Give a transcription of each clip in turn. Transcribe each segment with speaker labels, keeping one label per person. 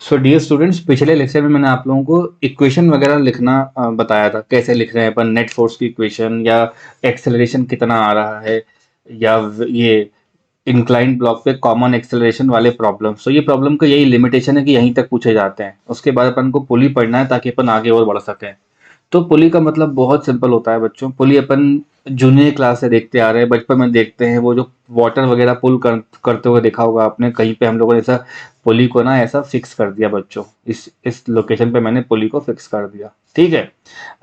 Speaker 1: So dear students, पिछले lecture में मैंने आप लोगों को इक्वेशन वगैरह लिखना बताया था। कैसे लिख रहे हैं अपन नेट फोर्स की इक्वेशन, या एक्सेलरेशन कितना आ रहा है, या ये इंक्लाइंड ब्लॉक पे कॉमन एक्सेलरेशन वाले प्रॉब्लम। सो ये प्रॉब्लम का यही लिमिटेशन है कि यहीं तक पूछे जाते हैं। उसके बाद अपन को पुली पढ़ना है ताकि अपन आगे और बढ़ सकें। तो पुली का मतलब बहुत सिंपल होता है बच्चों। पुली अपन जूनियर क्लास से देखते आ रहे हैं, बचपन में देखते हैं। वो जो वाटर वगैरह करते हुए देखा होगा आपने कहीं पे। हम लोगों ने ऐसा पुली को ना ऐसा फिक्स कर दिया बच्चों, इस लोकेशन पे मैंने पुली को फिक्स कर दिया। ठीक है।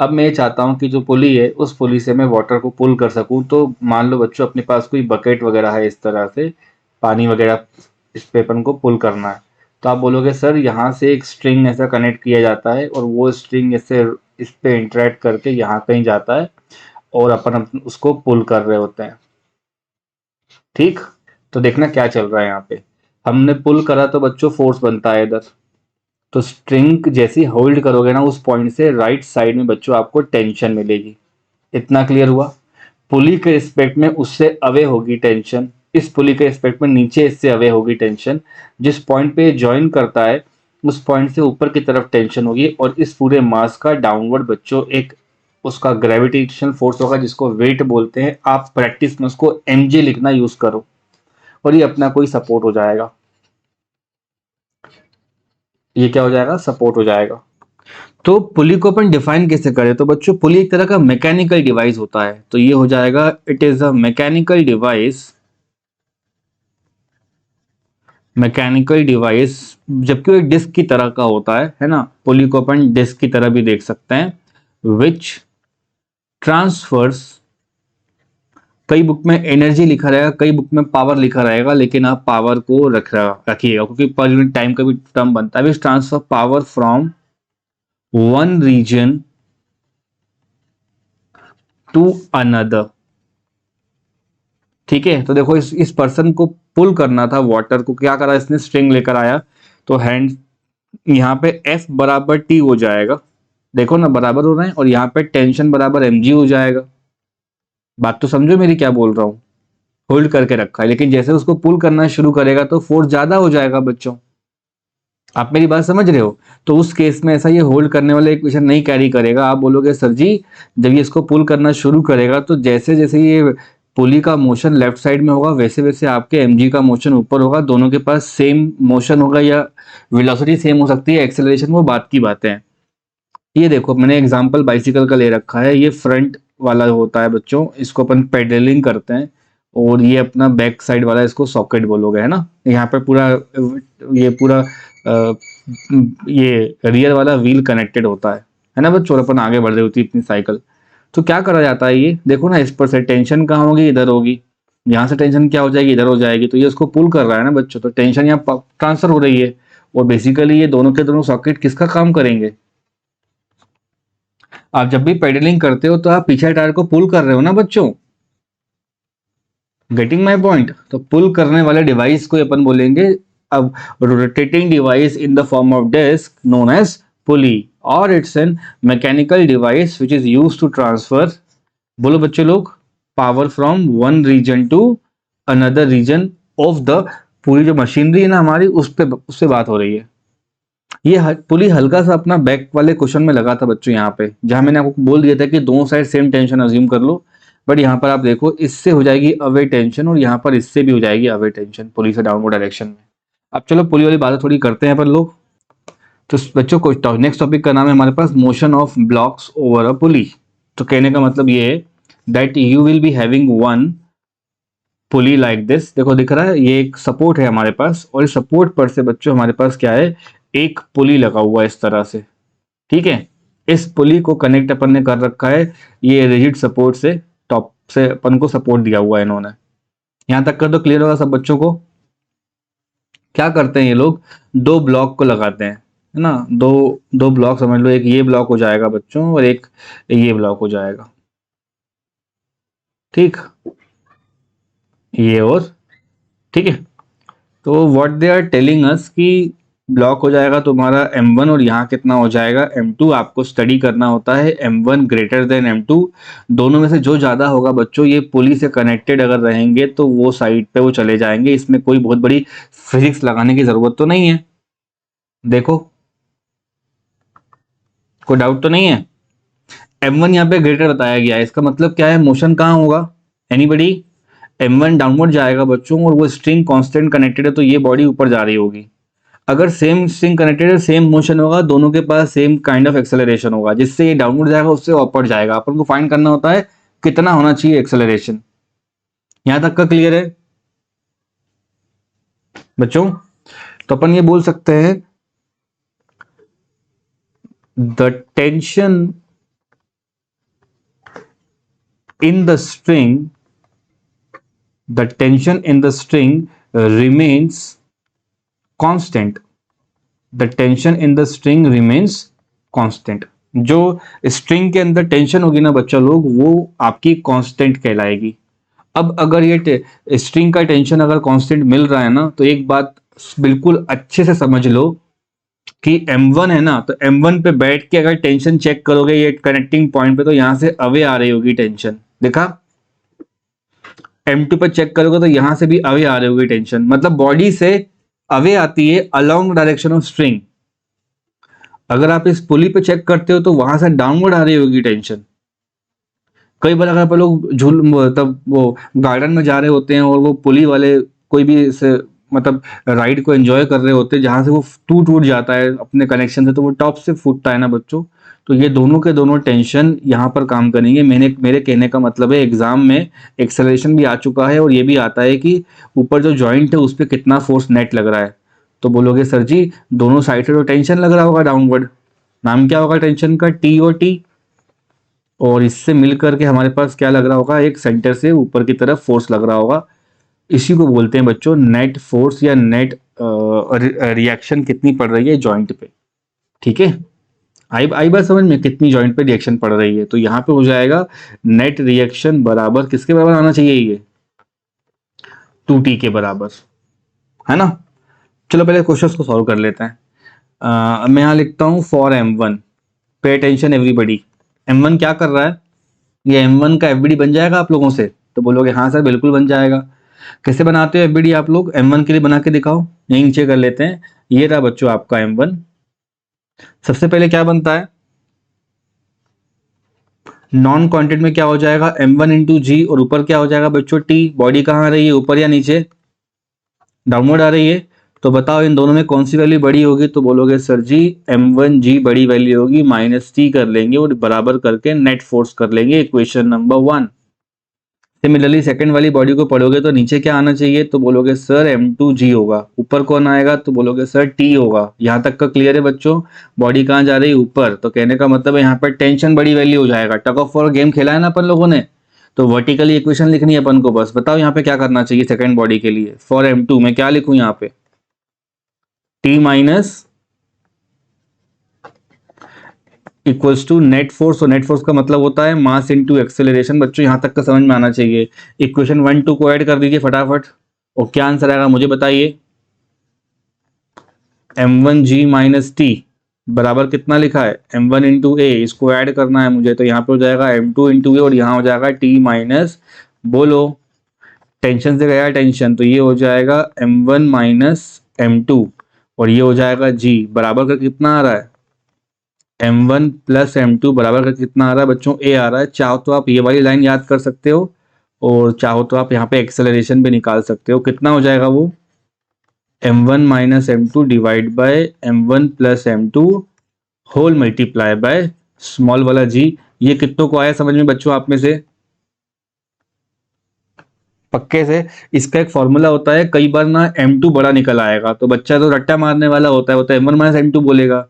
Speaker 1: अब मैं ये चाहता हूँ कि जो पुली है उस पुली से मैं वाटर को पुल कर सकूँ। तो मान लो बच्चों अपने पास कोई बकेट वगैरह है, इस तरह से पानी वगैरह इस पे अपन को पुल करना है। तो आप बोलोगे सर यहाँ से एक स्ट्रिंग ऐसा कनेक्ट किया जाता है और वो स्ट्रिंग ऐसे इस पे इंटरेक्ट करके यहाँ कहीं जाता है और उसको पुल कर रहे होते हैं। ठीक। तो देखना क्या चल रहा है यहाँ पे। हमने पुल करा तो बच्चों फोर्स बनता है इधर। तो स्ट्रिंग जैसी होल्ड करोगे ना उस पॉइंट से राइट साइड में बच्चों आपको टेंशन मिलेगी। इतना क्लियर हुआ। पुली के रिस्पेक्ट में उससे अवे होगी टेंशन, इस पुली के रिस्पेक्ट में नीचे इससे अवे होगी टेंशन। जिस पॉइंट पे ज्वाइन करता है उस पॉइंट से ऊपर की तरफ टेंशन होगी, और इस पूरे मास का डाउनवर्ड बच्चों एक उसका ग्रेविटेशनल फोर्स होगा जिसको वेट बोलते हैं। आप प्रैक्टिस में उसको mg लिखना यूज करो और ये अपना कोई सपोर्ट हो जाएगा। ये क्या हो जाएगा? सपोर्ट हो जाएगा। तो पुली को अपन डिफाइन कैसे करें? तो बच्चों पुली एक तरह का मैकेनिकल डिवाइस होता है। तो ये हो जाएगा it is a mechanical device. Mechanical device जबकि वो एक डिस्क की तरह का होता है ना। पुली को अपन डिस्क की तरह भी देख सकते हैं। विच ट्रांसफर्स, कई बुक में एनर्जी लिखा रहेगा, कई बुक में पावर लिखा रहेगा, लेकिन आप पावर को रखिएगा क्योंकि पर यूनिट टाइम का भी टर्म बनता है। Which transfer power from one region to another. ठीक है। तो देखो इस पर्सन को पुल करना था वाटर को, क्या करा इसने? स्ट्रिंग लेकर आया। तो हैंड यहाँ पे F बराबर T हो जाएगा। देखो ना बराबर हो रहे हैं, और यहाँ पे टेंशन बराबर mg हो जाएगा। बात तो समझो मेरी क्या बोल रहा हूँ। होल्ड करके रखा है, लेकिन जैसे उसको पुल करना शुरू करेगा तो फोर्स ज्यादा हो जाएगा बच्चों। आप मेरी बात समझ रहे हो? तो उस केस में ऐसा ये होल्ड करने वाला इक्वेशन नहीं कैरी करेगा। आप बोलोगे सर जी जब ये इसको पुल करना शुरू करेगा तो जैसे जैसे ये पुली का मोशन लेफ्ट साइड में होगा वैसे वैसे आपके mg का मोशन ऊपर होगा। दोनों के पास सेम मोशन होगा या वेलोसिटी सेम हो सकती है, एक्सेलरेशन वो बात की बातें हैं। ये देखो मैंने एग्जांपल बाइसिकल का ले रखा है। ये फ्रंट वाला होता है बच्चों, इसको अपन पेडलिंग करते हैं। और ये अपना बैक साइड वाला, इसको सॉकेट बोलोगे, है ना। यहाँ पे पूरा ये पूरा ये रियर वाला व्हील कनेक्टेड होता है ना बच्चों। और अपन आगे बढ़ रही होती है इतनी साइकिल। तो क्या करा जाता है, ये देखो ना, इस पर से टेंशन कहाँ होगी? इधर होगी। यहाँ से टेंशन क्या हो जाएगी? इधर हो जाएगी। तो ये उसको पुल कर रहा है ना बच्चों, तो टेंशन यहाँ ट्रांसफर हो रही है। और बेसिकली ये दोनों के दोनों सॉकेट किसका काम करेंगे? आप जब भी पेडलिंग करते हो तो आप पीछे टायर को पुल कर रहे हो ना बच्चों। Getting my point? तो पुल करने वाले डिवाइस को अपन बोलेंगे अब rotating device in the form of disc known as pulley, और it's an mechanical device which is use to transfer, बोलो बच्चे लोग, power from one region to another region of the. पूरी जो मशीनरी है ना हमारी उससे बात हो रही है। ये पुली हल्का सा अपना बैक वाले क्वेश्चन में लगा था बच्चों, यहाँ पे जहां मैंने आपको बोल दिया था कि दोनों साइड सेम टेंशन अज्यूम कर लो। बट यहाँ पर आप देखो इससे हो जाएगी अवे टेंशन और यहाँ पर इससे भी हो जाएगी अवे टेंशन पुली से डाउनवर्ड डायरेक्शन में। अब चलो पुली वाली बातें थोड़ी करते हैं अपन लोग। तो बच्चों को नेक्स्ट टॉपिक का नाम है हमारे पास motion of blocks over a pulley. तो कहने का मतलब ये है that you will be having one pulley like this. देखो दिख रहा है ये एक सपोर्ट है हमारे पास, और इस सपोर्ट पर से बच्चों हमारे पास क्या है? एक पुली लगा हुआ है इस तरह से। ठीक है। इस पुली को कनेक्ट अपन ने कर रखा है ये रिजिड सपोर्ट से। टॉप से अपन को सपोर्ट दिया हुआ है इन्होंने। यहां तक कर तो क्लियर होगा सब बच्चों को? क्या करते हैं ये लोग? दो ब्लॉक को लगाते हैं, है ना। दो दो ब्लॉक समझ लो, एक ये ब्लॉक हो जाएगा बच्चों और एक ये ब्लॉक हो जाएगा। ठीक। ये और ठीक है। तो what they are telling us कि ब्लॉक हो जाएगा तुम्हारा M1 और यहाँ कितना हो जाएगा M2। आपको स्टडी करना होता है M1 ग्रेटर देन M2। दोनों में से जो ज्यादा होगा बच्चों ये पुली से कनेक्टेड अगर रहेंगे तो वो साइड पे वो चले जाएंगे। इसमें कोई बहुत बड़ी फिजिक्स लगाने की जरूरत तो नहीं है। देखो, कोई डाउट तो नहीं है। m1 यहाँ पे ग्रेटर बताया गया है, इसका मतलब क्या है, मोशन कहाँ होगा, एनीबडी? m1 डाउनवर्ड जाएगा बच्चों, और वो स्ट्रिंग कांस्टेंट कनेक्टेड है तो ये बॉडी ऊपर जा रही होगी। अगर सेम स्ट्रिंग कनेक्टेड है, सेम मोशन होगा, दोनों के पास सेम काइंड ऑफ एक्सेलरेशन होगा, जिससे ये डाउनवर्ड जाएगा उससे अपवर्ड जाएगा। अपन को फाइंड करना होता है कितना होना चाहिए एक्सेलरेशन। यहां तक का क्लियर है बच्चों? तो अपन ये बोल सकते हैं the tension in the string, the tension in the string remains constant, the tension in the string remains constant। जो स्ट्रिंग के अंदर टेंशन होगी ना बच्चा लोग, वो आपकी कांस्टेंट कहलाएगी। अब अगर ये स्ट्रिंग का टेंशन अगर कांस्टेंट मिल रहा है ना, तो एक बात बिल्कुल अच्छे से समझ लो कि m1 है ना, तो m1 पे बैठ के अगर टेंशन चेक करोगे ये कनेक्टिंग पॉइंट पे, तो यहां से अवे आ रही होगी टेंशन, देखा? M2 पर चेक करोगे तो यहां से भी अवे आ रही होगी टेंशन, मतलब बॉडी से अवे आती है अलोंग डायरेक्शन ऑफ स्ट्रिंग। अगर आप इस पुली पे चेक करते हो तो वहां से डाउनवर्ड आ रही होगी टेंशन। कई बार अगर आप लोग तब वो गार्डन में जा रहे होते हैं और वो पुली वाले कोई भी मतलब राइड को एंजॉय कर रहे होते हैं, जहां से वो टूट टूट जाता है अपने कनेक्शन से, तो वो टॉप से फूटता है ना बच्चों। तो ये दोनों के दोनों टेंशन यहाँ पर काम करेंगे। मेरे कहने का मतलब है एग्जाम में एक्सेलरेशन भी आ चुका है और ये भी आता है कि ऊपर जो जॉइंट है उस पर कितना फोर्स नेट लग रहा है। तो बोलोगे सर जी दोनों साइड से तो टेंशन लग रहा होगा डाउनवर्ड, नाम क्या होगा टेंशन का, टी और टी, और इससे मिल करके हमारे पास क्या लग रहा होगा, एक सेंटर से ऊपर की तरफ फोर्स लग रहा होगा। इसी को बोलते हैं बच्चों नेट फोर्स या नेट रिएक्शन कितनी पड़ रही है जॉइंट पे। ठीक है, आई बात समझ में, कितनी जॉइंट पे रिएक्शन पड़ रही है। तो यहाँ पे हो जाएगा नेट रिएक्शन बराबर किसके बराबर आना चाहिए, ये 2t के बराबर, है ना? चलो पहले क्वेश्चन को सॉल्व कर लेते हैं। मैं यहाँ लिखता हूँ for m1, pay attention everybody. m1 क्या कर रहा है, ये m1 का एफबीडी बन जाएगा आप लोगों से? तो बोलोगे हाँ सर बिल्कुल बन जाएगा। कैसे बनाते हो एफबीडी आप लोग, m1 के लिए बना के दिखाओ, यहीं नीचे कर लेते हैं। ये रहा बच्चों आपका m1। सबसे पहले क्या बनता है, नॉन क्वांटिटी में क्या हो जाएगा, m1 इंटू जी, और ऊपर क्या हो जाएगा बच्चों t। बॉडी कहाँ आ रही है, ऊपर या नीचे, डाउनवर्ड आ रही है। तो बताओ इन दोनों में कौन सी वैल्यू बड़ी होगी? तो बोलोगे सर जी m1g बड़ी वैल्यू होगी, माइनस टी कर लेंगे और बराबर करके नेट फोर्स कर लेंगे, इक्वेशन नंबर 1। सिमिलरली सेकंड वाली बॉडी को पढ़ोगे तो नीचे क्या आना चाहिए? तो बोलोगे सर m2g होगा। ऊपर कौन आएगा? तो बोलोगे सर t होगा। यहां तक का क्लियर है बच्चों? बॉडी कहाँ जा रही है? ऊपर। तो कहने का मतलब है यहाँ पर टेंशन बड़ी वैल्यू हो जाएगा। टग ऑफ वॉर गेम खेला है ना अपन लोगों ने, तो वर्टिकली इक्वेशन लिखनी है अपन को। बस बताओ यहाँ पे क्या करना चाहिए सेकंड बॉडी के लिए, फॉर m2 में क्या लिखूं यहाँ पे, t minus equals to net force, और नेट फोर्स का मतलब होता है मास इनटू एक्सेलरेशन। बच्चों यहां तक का समझ में आना चाहिए। इक्वेशन 1 2 को ऐड कर दीजिए फटाफट, और क्या आंसर आएगा मुझे बताइए। m1g माइनस टी बराबर कितना लिखा है, m1 इंटू ए, इसको ऐड करना है मुझे। तो यहाँ पे हो जाएगा m2 इंटू ए, और यहाँ हो जाएगा t माइनस, बोलो टेंशन से गया टेंशन, तो ये हो जाएगा m1 माइनस m2, और ये हो जाएगा g बराबर का कितना आ रहा है, m1 प्लस m2 बराबर का कितना आ रहा है बच्चों, a आ रहा है। चाहो तो आप ये वाली लाइन याद कर सकते हो, और चाहो तो आप यहाँ पे एक्सेलरेशन भी निकाल सकते हो। कितना हो जाएगा वो, m1 minus m2 divide by m1 plus m2 whole multiply by small वाला g। ये कितनों को आया समझ में बच्चों आप में से? पक्के से? इसका एक फॉर्मूला होता है, कई बार ना m2 बड़ा निकल आएगा, तो बच्चा तो रट्टा मारने वाला होता है, वो तो m1 माइनस m2 बोलेगा।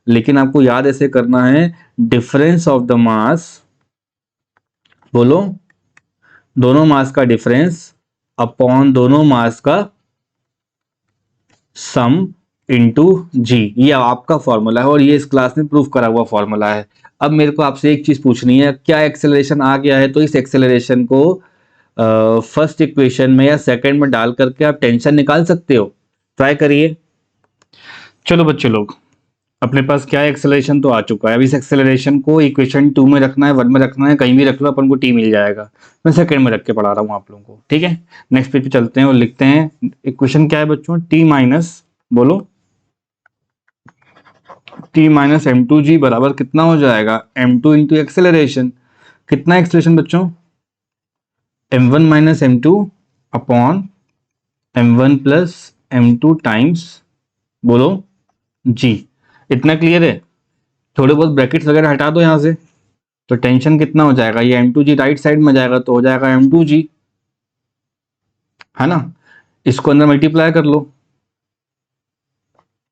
Speaker 1: लेकिन आपको याद ऐसे करना है, डिफरेंस ऑफ द मास, बोलो दोनों मास का डिफरेंस अपॉन दोनों मास का सम इनटू जी, ये आपका फॉर्मूला है और ये इस क्लास में प्रूफ करा हुआ फॉर्मूला है। अब मेरे को आपसे एक चीज पूछनी है, क्या एक्सेलरेशन आ गया है तो इस एक्सेलरेशन को फर्स्ट इक्वेशन में या सेकंड में डाल करके आप टेंशन निकाल सकते हो। ट्राई करिए। चलो बच्चे लोग, अपने पास क्या है, एक्सेलरेशन तो आ चुका है। अब इस एक्सेलरेशन को इक्वेशन 2 में रखना है, 1 में रखना है, कहीं भी रख लो, अपन को टी मिल जाएगा। मैं सेकंड में रख के पढ़ा रहा हूँ आप लोगों को, ठीक है? नेक्स्ट पेज पे चलते हैं और लिखते हैं इक्वेशन क्या है बच्चों, टी माइनस, बोलो T minus M two G बराबर कितना हो जाएगा, एम टू इंटू एक्सेलरेशन। कितना एक्सेलरेशन बच्चों, M one minus M two upon M one plus M two times बोलो जी। इतना क्लियर है? थोड़े बहुत ब्रैकेट्स वगैरह हटा दो यहां से, तो टेंशन कितना हो जाएगा, ये M two G right side में जाएगा तो हो जाएगा एम टू जी, है ना। इसको अंदर मल्टीप्लाई कर लो,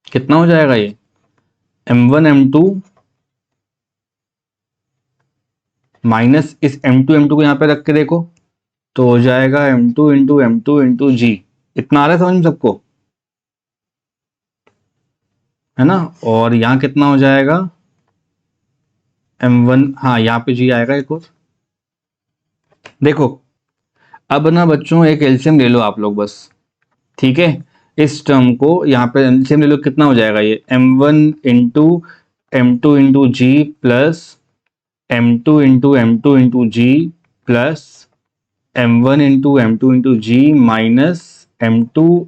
Speaker 1: कितना हो जाएगा ये m one M two minus इस एम टू को यहां पे रख के देखो तो हो जाएगा M two into m two into g. इतना आ रहा है समझ में सबको, है ना। और यहाँ कितना हो जाएगा एम वन, हाँ यहाँ पे जी आएगा एक और। देखो अब ना बच्चों एक एलसीएम ले लो आप लोग बस, ठीक है। इस टर्म को यहाँ पे एलसीएम ले लो, कितना हो जाएगा ये एम वन इंटू जी प्लस एम टू इंटू जी प्लस एम टू इंटू जी माइनस एम टू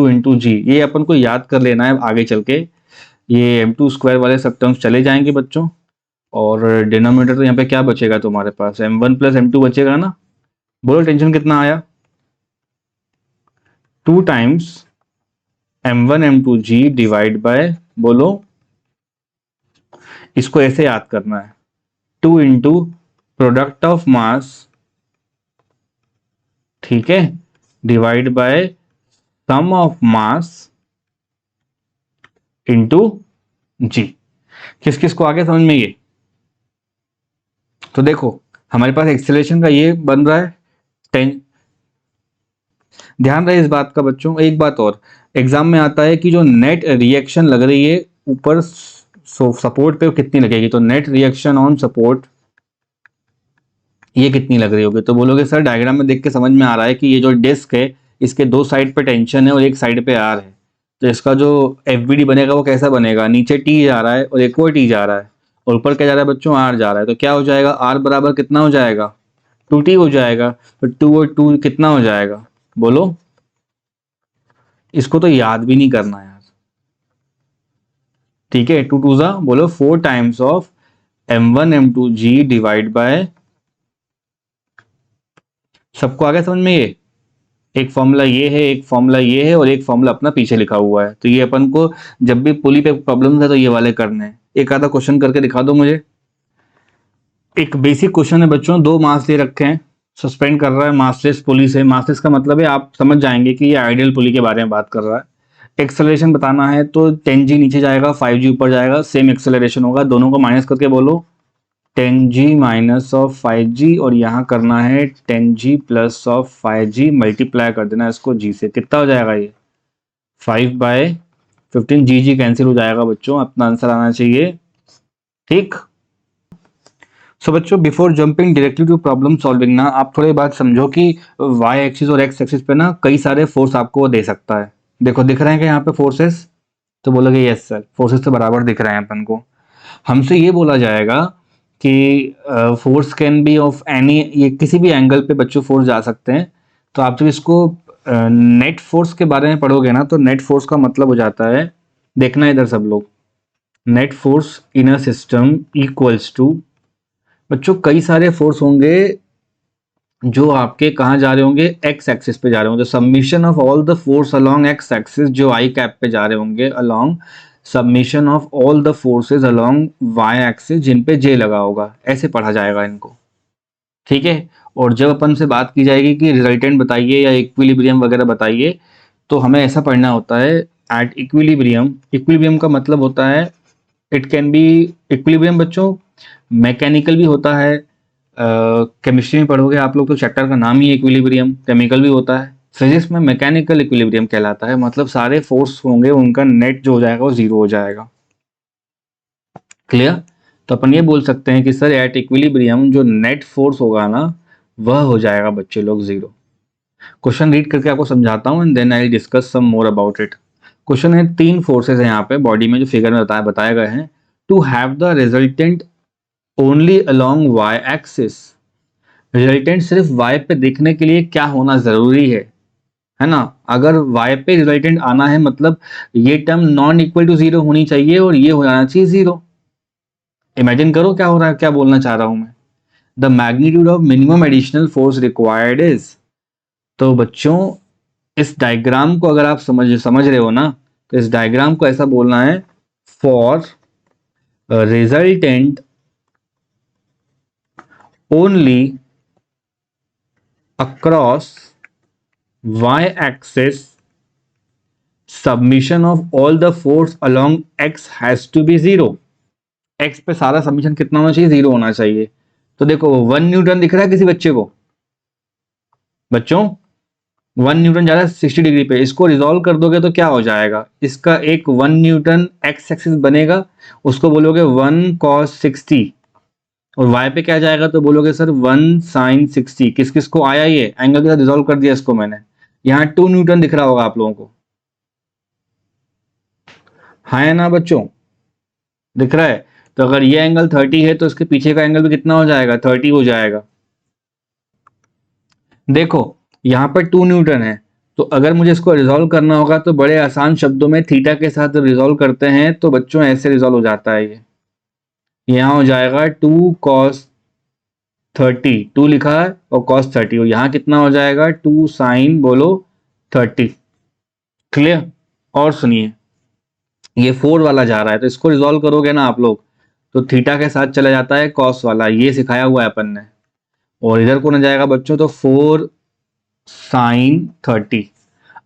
Speaker 1: इंटू जी। ये अपन को याद कर लेना है आगे चल के, ये एम टू स्क्वायर वाले सब टर्म्स चले जाएंगे बच्चों, और डिनोमिनेटर तो यहाँ पे क्या बचेगा तुम्हारे पास, m one plus M two बचेगा ना। बोलो टेंशन कितना आया, two times m one M two ji divide by, बोलो इसको ऐसे याद करना है, two into product of mass, ठीक है, divide by sum of mass into g. किस किस को आगे समझ में ये, तो देखो हमारे पास एक्सेलरेशन का ये बन रहा है, ध्यान रहे इस बात का बच्चों। एक बात और, एग्जाम में आता है कि जो नेट रिएक्शन लग रही है ऊपर सपोर्ट पे कितनी लगेगी, तो नेट रिएक्शन ऑन सपोर्ट ये कितनी लग रही होगी। तो बोलोगे सर डायग्राम में देख के समझ में आ रहा है कि ये जो डिस्क है इसके दो साइड पे टेंशन है और एक साइड पे आर है, तो इसका जो एफ बनेगा वो कैसा बनेगा, नीचे टी जा रहा है और एक और टी जा रहा है और ऊपर क्या जा रहा है बच्चों, आर जा रहा है। तो क्या हो जाएगा, आर बराबर कितना हो जाएगा, टू टी हो जाएगा। तो टू और टू कितना हो जाएगा, बोलो। इसको तो याद भी नहीं करना यार, ठीक है। टू टू जा बोलो four times of M one M two ji divide by, सबको आगे समझ में, ये एक फॉर्मूला ये है, एक फॉर्मूला ये है और एक फॉर्मूला अपना पीछे लिखा हुआ है। तो ये अपन को जब भी पुली पे प्रॉब्लम है तो ये वाले करने हैं। एक आधा क्वेश्चन करके दिखा दो मुझे। एक बेसिक क्वेश्चन है बच्चों, दो मास दे रखे हैं, सस्पेंड कर रहा है मासलेस पुली से। मासलेस का मतलब है आप समझ जाएंगे कि ये आइडियल पुली के बारे में बात कर रहा है। एक्सेलरेशन बताना है तो 10g नीचे जाएगा 5g ऊपर जाएगा, सेम एक्सेलरेशन होगा, दोनों को माइनस करके बोलो 10g माइनस ऑफ 5g, और यहाँ करना है 10g plus of 5g, multiply कर देना इसको g से। कितना हो जाएगा ये 5/15, जी कैंसिल हो जाएगा बच्चों, अपना आंसर आना चाहिए, ठीक। सो बच्चों before jumping directly to problem solving ना, आप थोड़ी बात समझो कि y एक्सिस और x एक्सिस पे ना कई सारे फोर्स आपको दे सकता है। देखो दिख रहे हैं कि यहाँ पे फोर्सेस, तो बोलोगे यस सर फोर्सेस तो बराबर दिख रहे हैं अपन को। हमसे ये बोला जाएगा कि force can be of any, ये किसी भी एंगल पे बच्चों फोर्स जा सकते हैं। तो आप जब इसको नेट फोर्स के बारे में पढ़ोगे ना, तो नेट फोर्स का मतलब हो जाता है, देखना इधर सब लोग, net force in a system equals to, बच्चों कई सारे फोर्स होंगे जो आपके कहाँ जा रहे होंगे, एक्स एक्सिस पे जा रहे होंगे। Submission of all the force along x axis, जो आई कैप पे जा रहे होंगे, along submission of all the forces along Y axis जिन पे जे लगा होगा, ऐसे पढ़ा जाएगा इनको, ठीक है। और जब अपन से बात की जाएगी कि रिजल्टेंट बताइए या इक्विलिब्रियम वगैरह बताइए, तो हमें ऐसा पढ़ना होता है एट इक्विलिब्रियम। इक्विलिब्रियम का मतलब होता है, इट कैन बी, इक्विलिब्रियम बच्चों मैकेनिकल भी होता है, केमिस्ट्री में पढ़ोगे आप लोग तो चैप्टर का नाम ही इक्विलिब्रियम, केमिकल भी होता है, फिजिक्स में मैकेनिकल इक्विलिब्रियम कहलाता है। मतलब सारे फोर्स होंगे उनका नेट जो हो जाएगा वो जीरो हो जाएगा, क्लियर। तो अपन ये बोल सकते हैं कि सर एट इक्विलिब्रियम जो नेट फोर्स होगा ना वह हो जाएगा बच्चे लोग जीरो। क्वेश्चन रीड करके आपको समझाता हूँ and then I discuss some more about it. Question है, तीन फोर्सेस हैं यहाँ पे बॉडी में जो फिगर में बताए गए हैं, to have the resultant only along Y axis, resultant सिर्फ वाई पे देखने के लिए क्या होना जरूरी है है ना। अगर y पे रिजल्टेंट आना है मतलब ये term non equal to zero होनी चाहिए और ये हो जाना चाहिए जीरो। इमेजिन करो क्या हो रहा है, क्या बोलना चाह रहा हूं मैं। The magnitude of minimum additional force required is. तो बच्चों इस डायग्राम को अगर आप समझ रहे हो ना, तो इस डायग्राम को ऐसा बोलना है, for resultant only across y-axis submission of all the force along x has to be zero। x पे सारा सबमिशन कितना होना चाहिए, जीरो होना चाहिए। तो देखो 1 न्यूटन दिख रहा है किसी बच्चे को, बच्चों 1 न्यूटन जा रहा है 60 डिग्री पे, इसको रिजॉल्व कर दोगे तो क्या हो जाएगा, इसका एक 1 न्यूटन एक्स एक्सिस बनेगा, उसको बोलोगे 1 cos 60, और y पे क्या जाएगा तो बोलोगे सर 1 sin 60। किस किस को आया, ये एंगल के साथ रिजॉल्व कर दिया इसको मैंने। यहाँ 2 न्यूटन दिख रहा होगा आप लोगों को, है ना बच्चों, दिख रहा है। तो अगर ये एंगल 30 है तो इसके पीछे का एंगल भी कितना हो जाएगा, 30 हो जाएगा। देखो यहाँ पर 2 न्यूटन है, तो अगर मुझे इसको रिजॉल्व करना होगा तो बड़े आसान शब्दों में थीटा के साथ रिजॉल्व करते हैं, तो बच्चों ऐसे रिजॉल्व हो जाता है ये। यहाँ हो जाएगा 2 cos 30, 2 लिखा है और cos 30, और यहाँ कितना हो जाएगा 2 sin बोलो 30। क्लियर। और सुनिए ये 4 वाला जा रहा है, तो इसको रिजॉल्व करोगे ना आप लोग तो थीटा के साथ चला जाता है cos वाला, ये सिखाया हुआ है अपन ने। और इधर को ना जाएगा बच्चों तो 4 sin 30।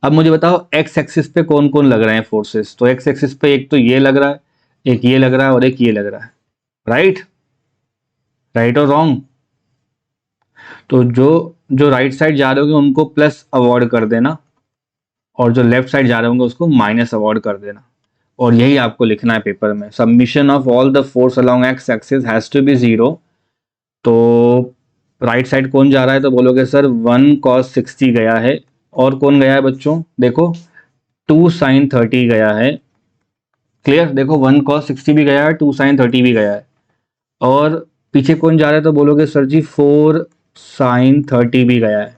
Speaker 1: अब मुझे बताओ एक्स एक्सिस पे कौन कौन लग रहे हैं फोर्सेस। तो एक्स एक्सिस पे एक तो ये लग रहा है, एक ये लग रहा है और एक ये लग रहा है। राइट, राइट और रॉन्ग। तो जो जो राइट साइड जा रहे होंगे उनको प्लस अवॉइड कर देना, और जो लेफ्ट साइड जा रहे होंगे उसको माइनस अवॉइड कर देना। और यही आपको लिखना है पेपर में, submission of all the force along x axis has to be zero. तो राइट साइड कौन जा रहा है तो बोलोगे सर 1 cos 60 गया है, और कौन गया है बच्चों, देखो 2 sin 30 गया है। क्लियर, देखो 1 cos 60 भी गया है, 2 sin 30 भी गया है। और पीछे कौन जा रहा है तो बोलोगे सर जी 4 sin 30 भी गया है।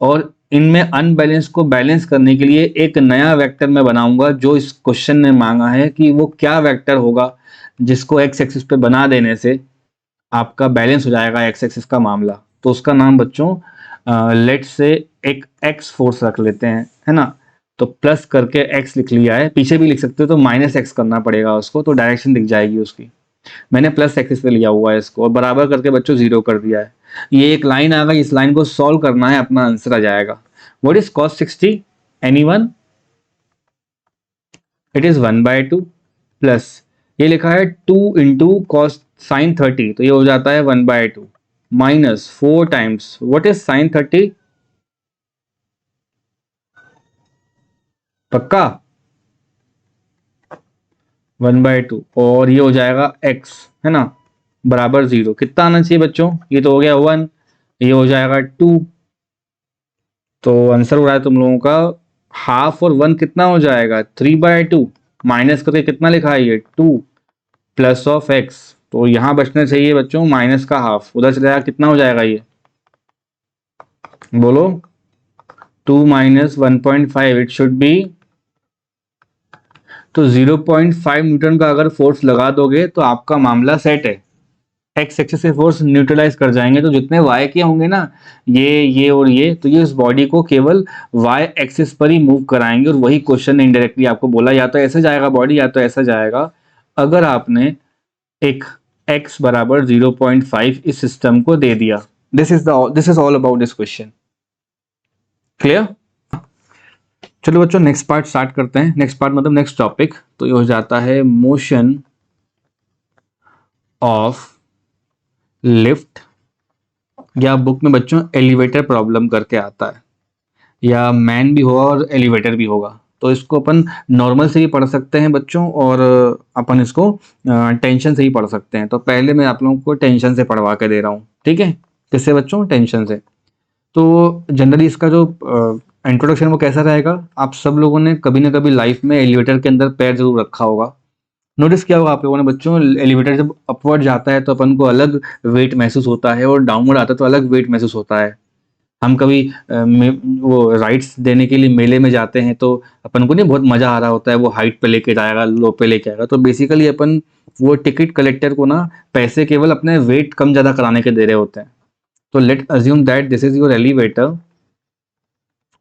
Speaker 1: और इनमें अनबैलेंस को बैलेंस करने के लिए एक नया वेक्टर मैं बनाऊंगा, जो इस क्वेश्चन ने मांगा है कि वो क्या वेक्टर होगा जिसको एक्स एक्सिस पे बना देने से आपका बैलेंस हो जाएगा एक्स एक्सिस का मामला। तो उसका नाम बच्चों लेट से एक एक्स फोर्स रख लेते हैं, है ना। तो प्लस करके एक्स लिख लिया है, पीछे भी लिख सकते हो तो माइनस एक्स करना पड़ेगा उसको, तो डायरेक्शन दिख जाएगी उसकी। मैंने प्लस एक्सिस पे लिया हुआ है इसको, और बराबर करके बच्चों जीरो कर दिया है। ये एक लाइन आ गई, इस लाइन को सॉल्व करना है, अपना आंसर आ जाएगा। What is cos 60, anyone, it is 1/2 plus ये लिखा है 2 इंटू cos sin 30, तो ये हो जाता है 1/2 minus 4 times what is sin 30, पक्का 1/2, और ये हो जाएगा x, है ना, बराबर जीरो। कितना आना चाहिए बच्चों, ये तो हो गया 1, ये हो जाएगा 2। तो आंसर हो रहा है तुम लोगों का हाफ, और 1 कितना हो जाएगा 3/2, माइनस करके कितना लिखा है ये 2 प्लस ऑफ x। तो यहाँ बचना चाहिए बच्चों माइनस का हाफ, उधर चले जाएगा कितना हो जाएगा ये, बोलो 2 माइनस 1.5, इट शुड बी। तो 0.5 न्यूटन का अगर फोर्स लगा दोगे तो आपका मामला सेट है, एक्स एक्सिस से फोर्स न्यूट्रलाइज कर जाएंगे। तो जितने वाई के होंगे ना, ये और ये, तो ये उस बॉडी को केवल वाई एक्सिस पर ही मूव कराएंगे। और वही क्वेश्चन ने इनडायरेक्टली आपको बोला, या तो ऐसे जाएगा बॉडी या तो ऐसा जाएगा। अगर आपने एक x बराबर 0.5 इस सिस्टम को दे दिया। This is all about this question. Clear. चलो बच्चों नेक्स्ट पार्ट स्टार्ट करते हैं। नेक्स्ट पार्ट मतलब नेक्स्ट टॉपिक, तो ये हो जाता है मोशन ऑफ लिफ्ट, या बुक में बच्चों एलिवेटर प्रॉब्लम करके आता है, या मैन भी होगा और एलिवेटर भी होगा। तो इसको अपन नॉर्मल से भी पढ़ सकते हैं बच्चों, और अपन इसको टेंशन से ही पढ़ सकते हैं। तो पहले मैं आप लोगों को टेंशन से पढ़वा के दे रहा हूँ, ठीक है। किससे बच्चों, टेंशन से। तो जनरली इसका जो इंट्रोडक्शन वो कैसा रहेगा, आप सब लोगों ने कभी ना कभी लाइफ में एलिवेटर के अंदर पैर जरूर रखा होगा। नोटिस किया होगा आप लोगों ने बच्चों, एलिवेटर जब अपवर्ड जाता है तो अपन को अलग वेट महसूस होता है, और डाउनवर्ड आता है तो अलग वेट महसूस होता है। हम कभी वो राइड्स देने के लिए मेले में जाते हैं तो अपन को नहीं बहुत मज़ा आ रहा होता है, वो हाइट पे लेके जाएगा, लो पे लेके आएगा। तो बेसिकली अपन वो टिकट कलेक्टर को ना पैसे केवल अपने वेट कम ज़्यादा कराने के दे रहे होते हैं। तो late assume that this is your elevator,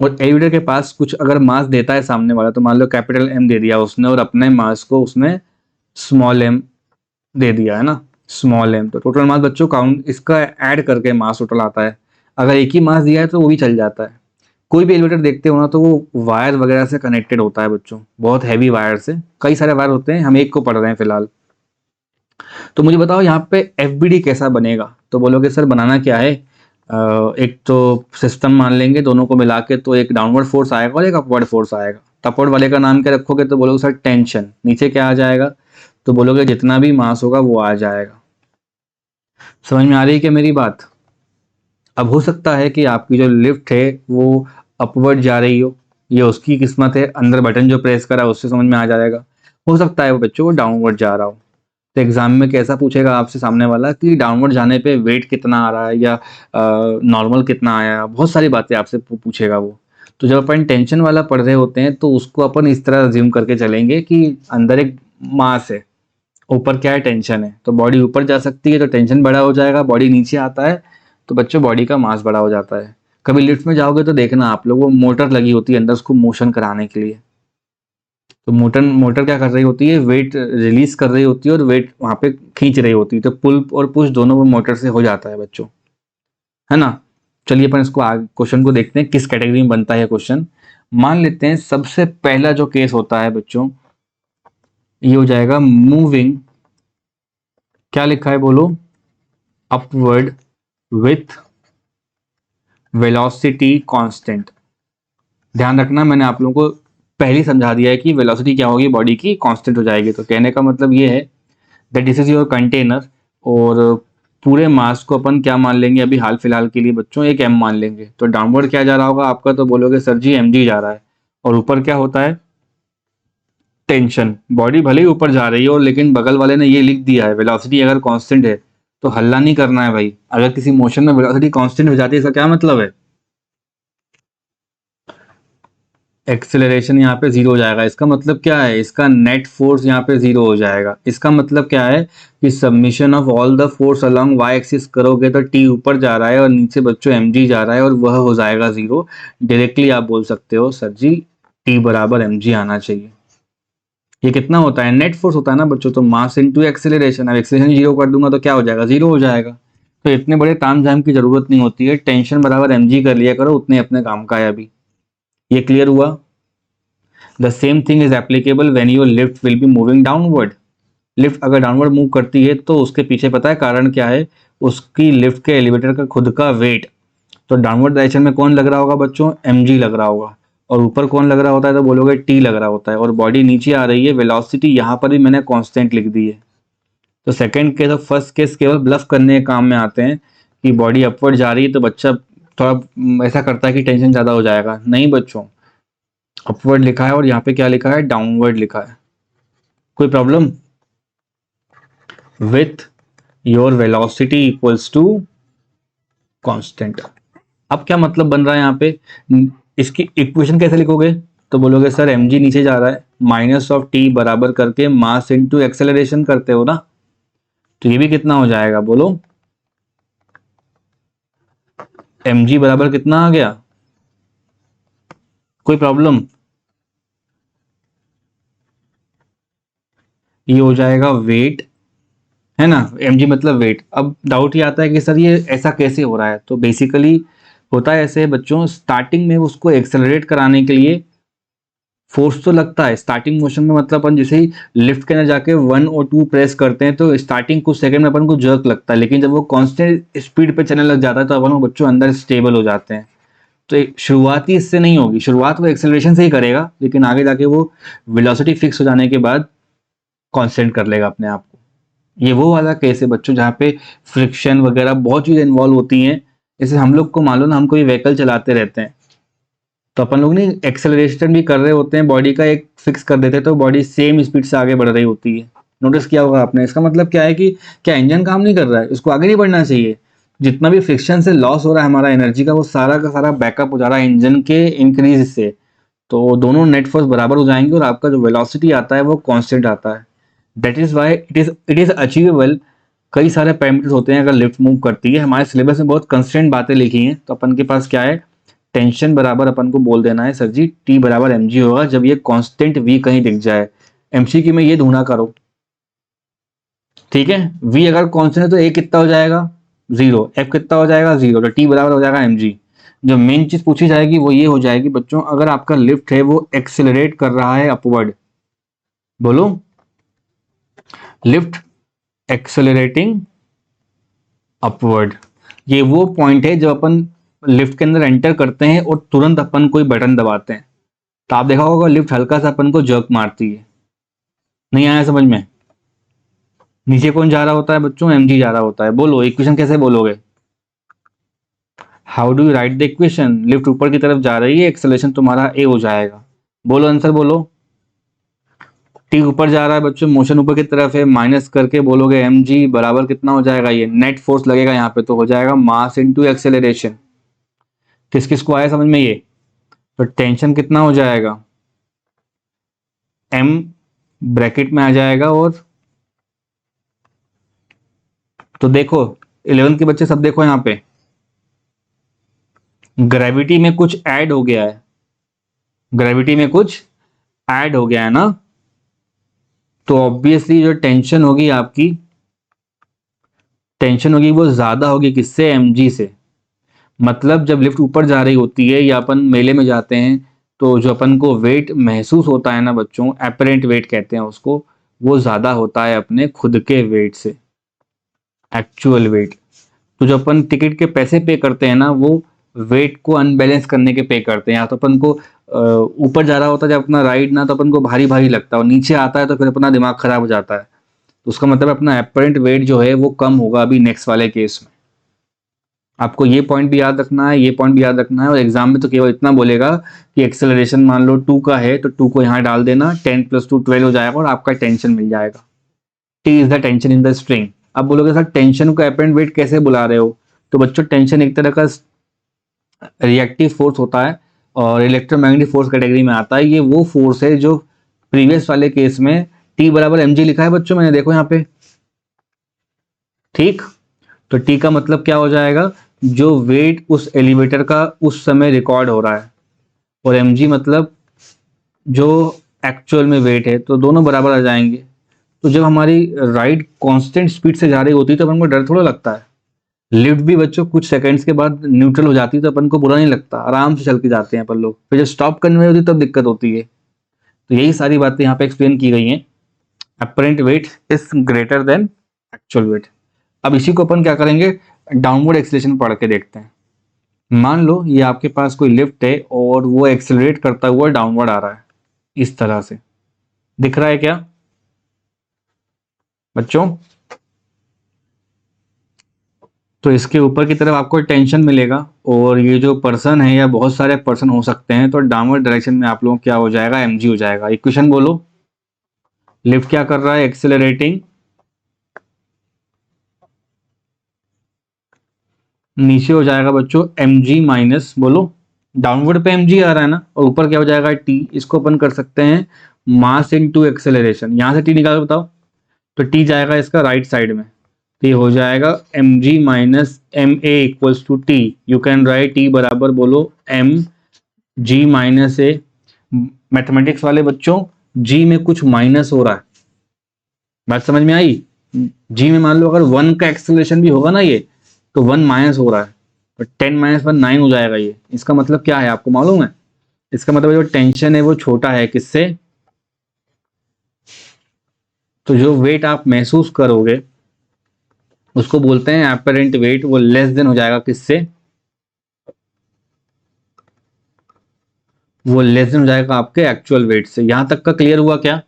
Speaker 1: और एलिवेटर के पास कुछ अगर मास देता है सामने वाला, तो मान लो कैपिटल एम दे दिया उसने और अपने मास को उसने स्मॉल एम दे दिया है ना, स्मॉल एम। तो टोटल मास बच्चों काउंट इसका ऐड करके मास टोटल आता है। अगर एक ही मास दिया है तो वो भी चल जाता है। कोई भी एलिवेटर देखते हो ना तो वो वायर वगैरह से कनेक्टेड होता है बच्चों, बहुत हैवी वायर से, कई सारे वायर होते हैं, हम एक को पढ़ रहे हैं फिलहाल। तो मुझे बताओ यहाँ पे एफबीडी कैसा बनेगा? तो बोलोगे सर बनाना क्या है, एक तो सिस्टम मान लेंगे दोनों को मिला के, तो एक डाउनवर्ड फोर्स आएगा और एक अपवर्ड फोर्स आएगा। तो अपवर्ड वाले का नाम क्या रखोगे? तो बोलोगे सर टेंशन। नीचे क्या आ जाएगा? तो बोलोगे जितना भी मास होगा वो आ जाएगा। समझ में आ रही है क्या मेरी बात? अब हो सकता है कि आपकी जो लिफ्ट है वो अपवर्ड जा रही हो, ये उसकी किस्मत है, अंदर बटन जो प्रेस करा उससे समझ में आ जाएगा। हो सकता है वो बच्चों को डाउनवर्ड जा रहा हो। तो एग्जाम में कैसा पूछेगा आपसे सामने वाला कि डाउनवर्ड जाने पे वेट कितना आ रहा है या नॉर्मल कितना आया, बहुत सारी बातें आपसे पूछेगा वो। तो जब अपन टेंशन वाला पढ़ रहे होते हैं तो उसको अपन इस तरह अज्यूम करके चलेंगे कि अंदर एक मास है, ऊपर क्या है, टेंशन है। तो बॉडी ऊपर जा सकती है तो टेंशन बड़ा हो जाएगा, बॉडी नीचे आता है तो बच्चों बॉडी का मास बड़ा हो जाता है। कभी लिफ्ट में जाओगे तो देखना आप लोग, वो मोटर लगी होती है अंदर उसको मोशन कराने के लिए। तो मोटर मोटर क्या कर रही होती है, वेट रिलीज कर रही होती है और वेट वहां पे खींच रही होती है। तो पुल और पुश दोनों वो मोटर से हो जाता है बच्चों, है ना। चलिए अपन इसको क्वेश्चन को देखते हैं किस कैटेगरी में बनता है क्वेश्चन। मान लेते हैं सबसे पहला जो केस होता है बच्चों, ये हो जाएगा मूविंग, क्या लिखा है बोलो, अपवर्ड विथ वेलोसिटी कांस्टेंट। ध्यान रखना मैंने आप लोगों को पहले ही समझा दिया है कि वेलोसिटी क्या होगी, बॉडी की कांस्टेंट हो जाएगी। तो कहने का मतलब ये है that this is your container, और पूरे मास को अपन क्या मान लेंगे अभी हाल फिलहाल के लिए बच्चों, एक एम मान लेंगे। तो डाउनवर्ड क्या जा रहा होगा आपका? तो बोलोगे सर जी एम जी जा रहा है। और ऊपर क्या होता है? टेंशन। बॉडी भले ही ऊपर जा रही है और लेकिन बगल वाले ने ये लिख दिया है वेलोसिटी अगर कांस्टेंट है, तो हल्ला नहीं करना है भाई। अगर किसी मोशन में वेलोसिटी कांस्टेंट हो जाती है इसका क्या मतलब है? एक्सेलरेशन यहाँ पे जीरो हो जाएगा। इसका मतलब क्या है? इसका नेट फोर्स यहाँ पे जीरो हो जाएगा। इसका मतलब क्या है कि submission of all the force along Y axis करोगे तो टी ऊपर जा रहा है और नीचे बच्चों एम जी जा रहा है और वह हो जाएगा जीरो। डायरेक्टली आप बोल सकते हो सर जी टी बराबर एम जी आना चाहिए। ये कितना होता है? नेट फोर्स होता है ना बच्चों, तो मास इंटू एक्सेलरेशन। अब एक्सेलरेशन जीरो कर दूंगा तो क्या हो जाएगा? जीरो हो जाएगा। तो इतने बड़े ताम झाम की जरूरत नहीं होती है, टेंशन बराबर एम जी कर लिया करो, उतने अपने काम का है। अभी ये क्लियर हुआ? The same thing is applicable when your lift will be moving downward. Lift अगर डाउनवर्ड मूव करती है तो उसके पीछे पता है कारण क्या है? उसकी लिफ्ट के एलिवेटर का खुद का वेट। तो डाउनवर्ड डायरेक्शन में कौन लग रहा होगा बच्चों? एम जी लग रहा होगा। और ऊपर कौन लग रहा होता है? तो बोलोगे टी लग रहा होता है। और बॉडी नीचे आ रही है, वेलोसिटी यहाँ पर भी मैंने कांस्टेंट लिख दी है। तो सेकंड केस और फर्स्ट केस केवल ब्लफ करने के काम में आते हैं कि बॉडी अपवर्ड जा रही है तो बच्चा थोड़ा ऐसा करता है कि टेंशन ज्यादा हो जाएगा। नहीं बच्चों, अपवर्ड लिखा है और यहाँ पे क्या लिखा है? डाउनवर्ड लिखा है। कोई problem? With your velocity equals to constant. अब क्या मतलब बन रहा है यहाँ पे? इसकी इक्वेशन कैसे लिखोगे? तो बोलोगे सर एम जी नीचे जा रहा है, माइनस ऑफ टी बराबर करके मास इंटू एक्सेलरेशन करते हो ना। तो ये भी कितना हो जाएगा बोलो? एम जी बराबर कितना आ गया? कोई प्रॉब्लम? ये हो जाएगा वेट, है ना। एम जी मतलब वेट। अब डाउट ये आता है कि सर ये ऐसा कैसे हो रहा है? तो बेसिकली होता है ऐसे बच्चों, स्टार्टिंग में उसको एक्सेलरेट कराने के लिए फोर्स तो लगता है स्टार्टिंग मोशन में। मतलब अपन जैसे ही लिफ्ट के अंदर जाके 1 और 2 प्रेस करते हैं तो स्टार्टिंग कुछ सेकंड में अपन को जर्क लगता है, लेकिन जब वो कांस्टेंट स्पीड पे चलने लग जाता है तो अपन वो बच्चों अंदर स्टेबल हो जाते हैं। तो शुरुआती इससे नहीं होगी, शुरुआत वो एक्सेलरेशन से ही करेगा, लेकिन आगे जाके वो वेलोसिटी फिक्स हो जाने के बाद कांस्टेंट कर लेगा अपने आप को। ये वो वाला केस है बच्चों जहाँ पे फ्रिक्शन वगैरह बहुत चीजें इन्वॉल्व होती हैं। जैसे हम लोग को मालूम ना, हम कोई व्हीकल चलाते रहते हैं तो अपन लोग नहीं एक्सेलरेशन भी कर रहे होते हैं, बॉडी का एक फिक्स कर देते हैं तो बॉडी सेम स्पीड से आगे बढ़ रही होती है। नोटिस किया होगा आपने? इसका मतलब क्या है कि क्या इंजन काम नहीं कर रहा है, उसको आगे नहीं बढ़ना चाहिए। जितना भी फ्रिक्शन से लॉस हो रहा है हमारा एनर्जी का, वो सारा का सारा बैकअप हो जा रहा है इंजन के इंक्रीज से, तो दोनों नेट फोर्स बराबर हो जाएंगे और आपका जो वेलोसिटी आता है वो कांस्टेंट आता है। That is why it is achievable. कई सारे पैरामीटर्स होते हैं अगर लिफ्ट मूव करती है। हमारे सिलेबस में बहुत कंस्टेंट बातें लिखी हैं, तो अपन के पास क्या है, टेंशन बराबर अपन को बोल देना है सर जी टी बराबर एम जी होगा जब ये कांस्टेंट वी कहीं दिख जाए। एमसीक्यू में ये ढूंढा करो, ठीक है। वी अगर कांस्टेंट है तो ए कितना हो जाएगा, जीरो। एफ कितना हो जाएगा, जीरो। तो टी बराबर हो जाएगा एम जी। जो मेन चीज पूछी जाएगी वो ये हो जाएगी बच्चों, अगर आपका लिफ्ट है वो एक्सेलरेट कर रहा है अपवर्ड, बोलो, लिफ्ट एक्सेलरेटिंग अपवर्ड, ये वो पॉइंट है जब अपन लिफ्ट के अंदर एंटर करते हैं और तुरंत अपन कोई बटन दबाते हैं, तो आप देखा होगा लिफ्ट हल्का सा अपन को जर्क मारती है। नहीं आया समझ में? नीचे कौन जा रहा होता है बच्चों, एमजी जा रहा होता है। बोलो इक्वेशन कैसे बोलोगे, how do you right the equation? Lift ऊपर की तरफ जा रही है, एक्सेलरेशन तुम्हारा ए हो जाएगा। बोलो आंसर बोलो। टी ऊपर जा रहा है बच्चों, मोशन ऊपर की तरफ है, माइनस करके बोलोगे एम जी बराबर कितना हो जाएगा, ये नेट फोर्स लगेगा यहाँ पे, तो हो जाएगा मास इनटू एक्सेलरेशन। किस किस को आया समझ में ये? तो टेंशन कितना हो जाएगा, एम ब्रैकेट में आ जाएगा। और तो देखो 11th के बच्चे सब देखो यहाँ पे, ग्रेविटी में कुछ ऐड हो गया है, ग्रेविटी में कुछ ऐड हो गया है ना, तो ऑब्वियसली जो टेंशन होगी आपकी, टेंशन होगी वो ज्यादा होगी किससे, एमजी से। मतलब जब लिफ्ट ऊपर जा रही होती है या अपन मेले में जाते हैं, तो जो अपन को वेट महसूस होता है ना बच्चों, एपरेंट वेट कहते हैं उसको, वो ज्यादा होता है अपने खुद के वेट से, एक्चुअल वेट। तो जो अपन टिकट के पैसे पे करते हैं ना, वो वेट को अनबैलेंस करने के पे करते हैं। या तो अपन को ऊपर जा रहा होता है जब अपना राइड ना, तो अपन को भारी भारी लगता है, और नीचे आता है तो फिर अपना दिमाग खराब हो जाता है। तो उसका मतलब अपना एपरेंट वेट जो है वो कम होगा अभी नेक्स्ट वाले केस में। आपको ये पॉइंट भी याद रखना है, ये पॉइंट भी याद रखना है। और एग्जाम में तो केवल इतना बोलेगा कि एक्सेलरेशन मान लो 2 का है, तो 2 को यहाँ डाल देना, 10 + 2 12 हो जाएगा और आपका टेंशन मिल जाएगा। T is the tension in the string. अब बोलोगे सर टेंशन को एपरेंट वेट कैसे बुला रहे हो? तो बच्चों टेंशन एक तरह का रिएक्टिव फोर्स होता है और इलेक्ट्रोमैग्नेटिक फोर्स कैटेगरी में आता है। ये वो फोर्स है जो प्रीवियस वाले केस में टी बराबर एम जी लिखा है बच्चों, मैंने देखो यहाँ पे, ठीक। तो टी का मतलब क्या हो जाएगा, जो वेट उस एलिवेटर का उस समय रिकॉर्ड हो रहा है, और एम जी मतलब जो एक्चुअल में वेट है, तो दोनों बराबर आ जाएंगे। तो जब हमारी राइड कांस्टेंट स्पीड से जा रही होती है तो अपन को डर थोड़ा लगता है। लिफ्ट भी बच्चों कुछ सेकंड्स के बाद न्यूट्रल हो जाती है तो अपन को बुरा नहीं लगता, आराम से चल के जाते हैं अपन लोग। फिर जब स्टॉप करने में होती है तब दिक्कत होती है। तो यही सारी बातें यहाँ पे एक्सप्लेन की गई हैं। Apparent wait is greater than actual wait. अब इसी को अपन क्या करेंगे, डाउनवर्ड एक्सेलरेशन पढ़ के देखते हैं। मान लो ये आपके पास कोई लिफ्ट है और वो एक्सेलरेट करता हुआ डाउनवर्ड आ रहा है, इस तरह से दिख रहा है क्या बच्चों? तो इसके ऊपर की तरफ आपको टेंशन मिलेगा, और ये जो पर्सन है या बहुत सारे पर्सन हो सकते हैं, तो डाउनवर्ड डायरेक्शन में आप लोग क्या हो जाएगा, एमजी हो जाएगा। इक्वेशन बोलो, लिफ्ट क्या कर रहा है, एक्सेलरेटिंग, नीचे हो जाएगा बच्चों mg माइनस, बोलो डाउनवर्ड पे mg आ रहा है ना, और ऊपर क्या हो जाएगा t। इसको अपन कर सकते हैं मास इनटू एक्सेलरेशन। यहां से t निकाल के बताओ, तो t जाएगा इसका राइट साइड में, तो ये हो जाएगा mg minus ma equals to t। You can write t बराबर बोलो mg माइनस a। मैथमेटिक्स वाले बच्चों g में कुछ माइनस हो रहा है, बात समझ में आई? g में मान लो अगर 1 का एक्सेलरेशन भी होगा ना, ये तो 1 माइनस हो रहा है, तो 10 - 1 9 हो जाएगा ये। इसका मतलब क्या है आपको मालूम है? इसका मतलब जो टेंशन है वो छोटा है किससे, तो जो वेट आप महसूस करोगे उसको बोलते हैं एपरेंट वेट, वो लेस देन हो जाएगा किससे, वो लेस देन हो जाएगा आपके एक्चुअल वेट से। यहां तक का क्लियर हुआ क्या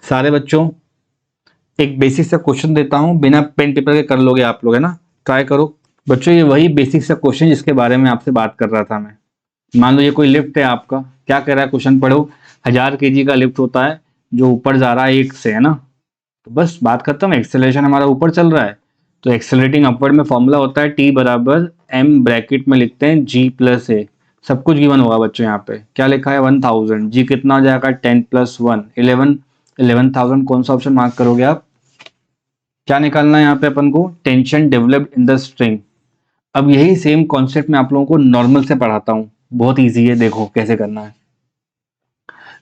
Speaker 1: सारे बच्चों? एक बेसिक सा क्वेश्चन देता हूं, बिना पेन पेपर के कर लोगे आप लोग, है ना? ट्राई करो बच्चों। ये वही बेसिक सा क्वेश्चन जिसके बारे में आपसे बात कर रहा था मैं। मान लो ये कोई लिफ्ट है आपका, क्या कह रहा है क्वेश्चन पढ़ो। 1000 kg का लिफ्ट होता है जो ऊपर जा रहा है 1 से, है ना? तो बस बात खत्म, एक्सेलरेशन हमारा ऊपर चल रहा है, तो एक्सेलरेटिंग अपवर्ड में फॉर्मूला होता है टी बराबर एम, ब्रैकेट में लिखते हैं जी प्लस ए। सब कुछ गिवन होगा बच्चों, यहाँ पे क्या लिखा है 1000, जी कितना हो जाएगा 10 प्लस 1 11, 11,000 कौन सा ऑप्शन मार्क करोगे आप? क्या निकालना है यहाँ पे अपन को? Tension developed in the string. अब यही सेम कॉन्सेप्ट मैं आप लोगों को नॉर्मल से पढ़ाता हूँ, बहुत ईजी है, देखो कैसे करना है।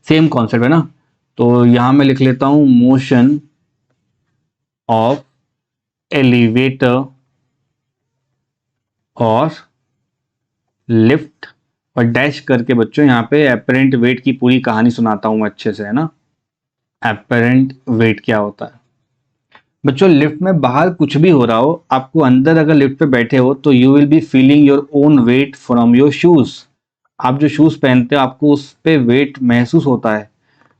Speaker 1: सेम कॉन्सेप्ट है ना, तो यहां मैं लिख लेता हूं मोशन ऑफ एलिवेटर और लिफ्ट, और डैश करके बच्चों यहाँ पे एपरेंट वेट की पूरी कहानी सुनाता हूं अच्छे से, है ना। एपरेंट वेट क्या होता है बच्चों? लिफ्ट में बाहर कुछ भी हो रहा हो, आपको अंदर अगर लिफ्ट पे बैठे हो तो you will be feeling your own wait from your shoes. आप जो शूज पहनते हो आपको उस पे वेट महसूस होता है।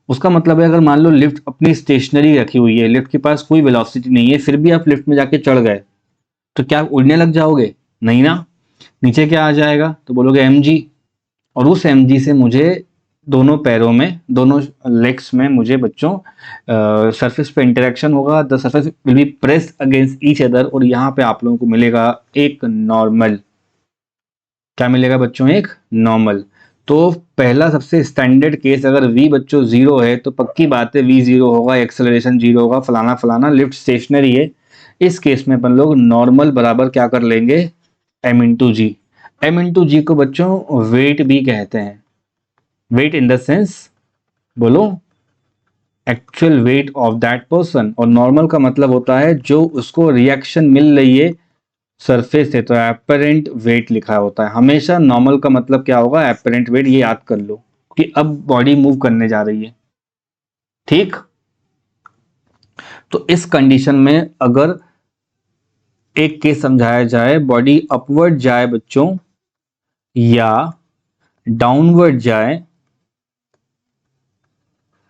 Speaker 1: उसका मतलब है अगर मान लो लिफ्ट अपनी स्टेशनरी रखी हुई है, लिफ्ट के पास कोई वेलोसिटी नहीं है, फिर भी आप लिफ्ट में जाके चढ़ गए, तो क्या आप उड़ने लग जाओगे? नहीं ना। नीचे क्या आ जाएगा? तो बोलोगे mg, और उस mg से मुझे दोनों पैरों में, दोनों लेग्स में मुझे बच्चों सरफेस पे इंटरेक्शन होगा, the surface will be pressed against each other, और यहाँ पे आप लोगों को मिलेगा एक नॉर्मल। क्या मिलेगा बच्चों? एक नॉर्मल। तो पहला सबसे स्टैंडर्ड केस, अगर v बच्चों जीरो है तो पक्की बात है v जीरो होगा, एक्सेलरेशन जीरो होगा, फलाना फलाना, लिफ्ट स्टेशनरी है। इस केस में अपन लोग नॉर्मल बराबर क्या कर लेंगे? m इंटू जी। m इंटू जी को बच्चों वेट भी कहते हैं। वेट इन द सेंस, बोलो, actual weight of that person, और नॉर्मल का मतलब होता है जो उसको रिएक्शन मिल रही है सरफेस है, तो एपरेंट वेट लिखा होता है हमेशा। नॉर्मल का मतलब क्या होगा? एपरेंट वेट, ये याद कर लो कि अब बॉडी मूव करने जा रही है, ठीक। तो इस कंडीशन में अगर एक केस समझाया जाए, बॉडी अपवर्ड जाए बच्चों या डाउनवर्ड जाए,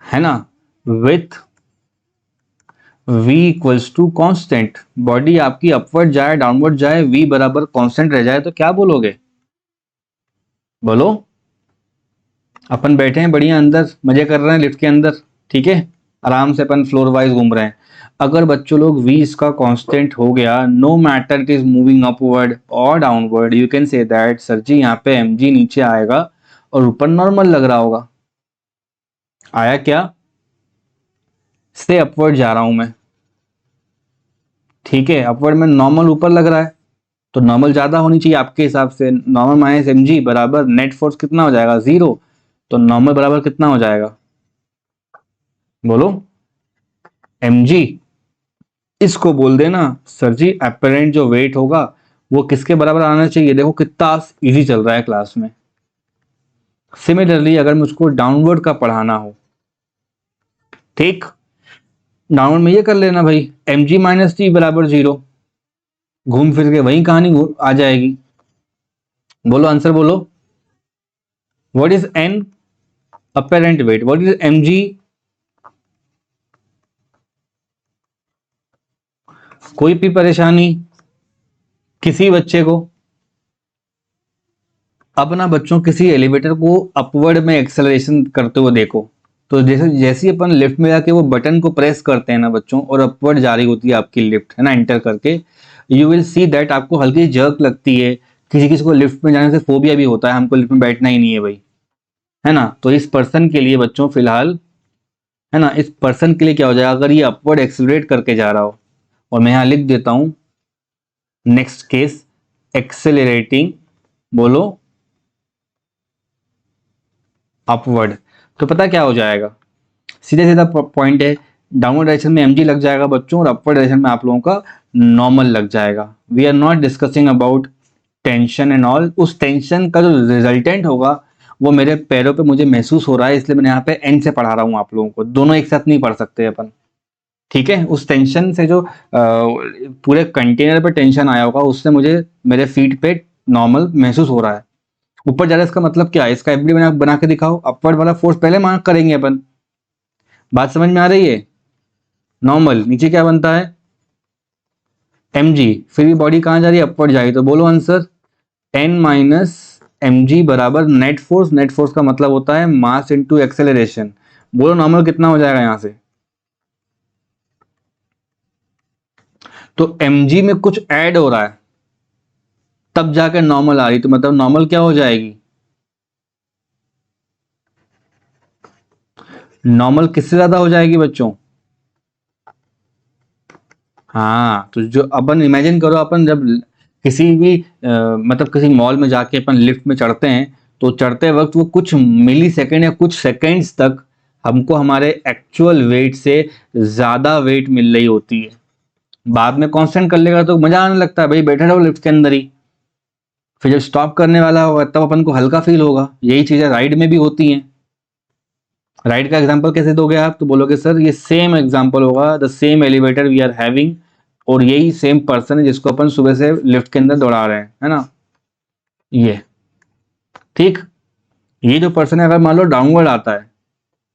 Speaker 1: है ना, with v equals to constant, body आपकी अपवर्ड जाए डाउनवर्ड जाए, v बराबर कॉन्स्टेंट रह जाए, तो क्या बोलोगे? बोलो। अपन बैठे हैं बढ़िया अंदर, मजे कर रहे हैं लिफ्ट के अंदर, ठीक है, आराम से अपन फ्लोर वाइज घूम रहे हैं। अगर बच्चों लोग v इसका कांस्टेंट हो गया, no matter it is moving upward और downward, you can say that sir जी यहाँ पे mg नीचे आएगा और ऊपर नॉर्मल लग रहा होगा। आया क्या? से अपवर्ड जा रहा हूं मैं, ठीक है, अपवर्ड में नॉर्मल ऊपर लग रहा है, तो नॉर्मल ज्यादा होनी चाहिए आपके हिसाब से। नॉर्मल माइनस mg बराबर नेट फोर्स कितना हो जाएगा? जीरो। तो नॉर्मल बराबर कितना हो जाएगा? बोलो। mg। इसको बोल देना सर जी अपरेंट जो वेट होगा वो किसके बराबर आना चाहिए। देखो कितना इजी चल रहा है क्लास में। सिमिलरली अगर मुझको डाउनवर्ड का पढ़ाना हो, ठीक, डाउनवर्ड में ये कर लेना भाई, mg माइनस टी बराबर जीरो, घूम फिर के वही कहानी आ जाएगी। बोलो आंसर बोलो। What is an apparent wait? What is mg? कोई भी परेशानी किसी बच्चे को? अब ना बच्चों किसी एलिवेटर को अपवर्ड में एक्सेलरेशन करते हुए देखो, तो जैसे जैसे ही अपन लिफ्ट में जाके वो बटन को प्रेस करते हैं ना बच्चों, और अपवर्ड जा रही होती है आपकी लिफ्ट, है ना, एंटर करके, यू विल सी दैट आपको हल्की जर्क लगती है। किसी किसी को लिफ्ट में जाने से फोबिया भी होता है, हमको लिफ्ट में बैठना ही नहीं है भाई, है ना। तो इस पर्सन के लिए बच्चों फिलहाल, है ना, इस पर्सन के लिए क्या हो जाएगा अगर ये अपवर्ड एक्सेलरेट करके जा रहा हो, और मैं यहाँ लिख देता हूं नेक्स्ट केस एक्सेलरेटिंग, बोलो, अपवर्ड, तो पता क्या हो जाएगा? सीधा सीधा पॉइंट है, डाउनवर्ड डायरेक्शन में mg लग जाएगा बच्चों, और अपवर्ड डायरेक्शन में आप लोगों का नॉर्मल लग जाएगा। We are not discussing about tension and all. उस टेंशन का जो रिजल्टेंट होगा वो मेरे पैरों पे मुझे महसूस हो रहा है, इसलिए मैंने यहाँ पे एंड से पढ़ा रहा हूँ आप लोगों को, दोनों एक साथ नहीं पढ़ सकते अपन, ठीक है। उस टेंशन से जो पूरे कंटेनर पे टेंशन आया होगा उससे मुझे मेरे फीट पे नॉर्मल महसूस हो रहा है। ऊपर जा रहा है इसका मतलब क्या है? इसका एफडी बना के दिखाओ। अपवर्ड वाला फोर्स पहले मार्क करेंगे अपन, बात समझ में आ रही है? नॉर्मल नीचे क्या बनता है? mg, फिर भी बॉडी कहां जा रही है? अपवर्ड जा रही है, तो बोलो आंसर n माइनस mg बराबर नेट फोर्स। नेट फोर्स का मतलब होता है मास इनटू एक्सेलरेशन। बोलो नॉर्मल कितना हो जाएगा यहां से? तो mg में कुछ ऐड हो रहा है तब जाकर नॉर्मल आ रही, तो मतलब नॉर्मल क्या हो जाएगी, नॉर्मल किससे ज्यादा हो जाएगी बच्चों। हाँ, तो जो अपन इमेजिन करो, अपन जब किसी भी मतलब किसी मॉल में जाके अपन लिफ्ट में चढ़ते हैं, तो चढ़ते वक्त वो कुछ मिली सेकेंड या कुछ सेकेंड्स तक हमको हमारे एक्चुअल वेट से ज्यादा वेट मिल रही होती है। बाद में कांस्टेंट कर लेगा तो मजा आने लगता है, भाई बैठे रहो लिफ्ट के अंदर ही। फिर जब स्टॉप करने वाला होगा तब अपन को हल्का फील होगा। यही चीजें राइड में भी होती हैं। राइड का एग्जांपल कैसे दोगे आप, तो बोलोगे सर ये सेम एग्जांपल होगा, the same elevator we are having, और यही सेम पर्सन है जिसको अपन सुबह से लिफ्ट के अंदर दौड़ा रहे हैं, है ना, ये ठीक। ये जो पर्सन है अगर मान लो डाउनवर्ड आता है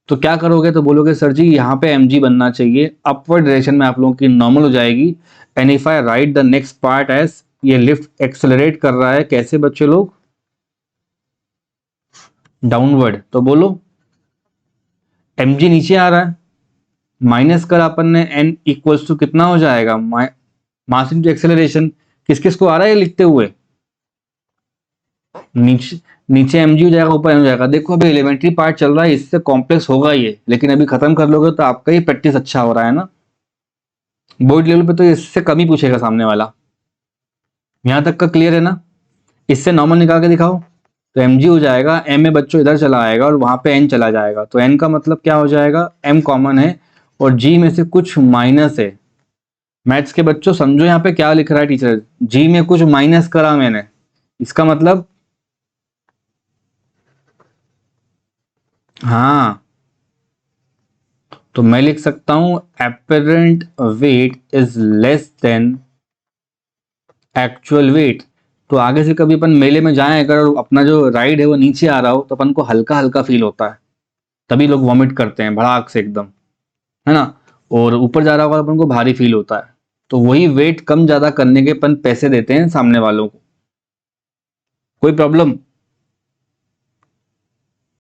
Speaker 1: तो क्या करोगे, तो बोलोगे सर जी यहाँ पे mg बनना चाहिए, अपवर्ड डायरेक्शन में आप लोगों की नॉर्मल हो जाएगी। And if I write the next part as, ये लिफ्ट एक्सेलरेट कर रहा है कैसे बच्चे लोग, डाउनवर्ड, तो बोलो mg नीचे आ रहा है, माइनस कर अपन ने n इक्वल्स टू कितना हो जाएगा, मास इनटू एक्सेलरेशन। किस किस को आ रहा है ये लिखते हुए, नीचे नीचे mg हो जाएगा, ऊपर n हो जाएगा। देखो अभी एलिमेंट्री पार्ट चल रहा है, इससे कॉम्प्लेक्स होगा ये, लेकिन अभी खत्म कर लोगे तो आपका ही प्रैक्टिस अच्छा हो रहा है ना। बोर्ड लेवल पे तो इससे कम ही पूछेगा सामने वाला। यहां तक का क्लियर है ना। इससे नॉर्मल निकाल के दिखाओ, तो mg हो जाएगा, m में बच्चों इधर चला आएगा और वहां पे n चला जाएगा, तो n का मतलब क्या हो जाएगा, m कॉमन है और g में से कुछ माइनस है। मैथ्स के बच्चों समझो यहाँ पे क्या लिख रहा है टीचर, g में कुछ माइनस करा मैंने, इसका मतलब हाँ, तो मैं लिख सकता हूं apparent weight is less than actual wait. तो आगे से कभी अपन मेले में जाएं अगर अपना जो राइड है वो नीचे आ रहा हो तो अपन को हल्का हल्का फील होता है, तभी लोग वॉमिट करते हैं भड़ाक से एकदम, है ना। और ऊपर जा रहा होगा तो अपन को भारी फील होता है। तो वही वेट कम ज्यादा करने के अपन पैसे देते हैं सामने वालों को। कोई प्रॉब्लम।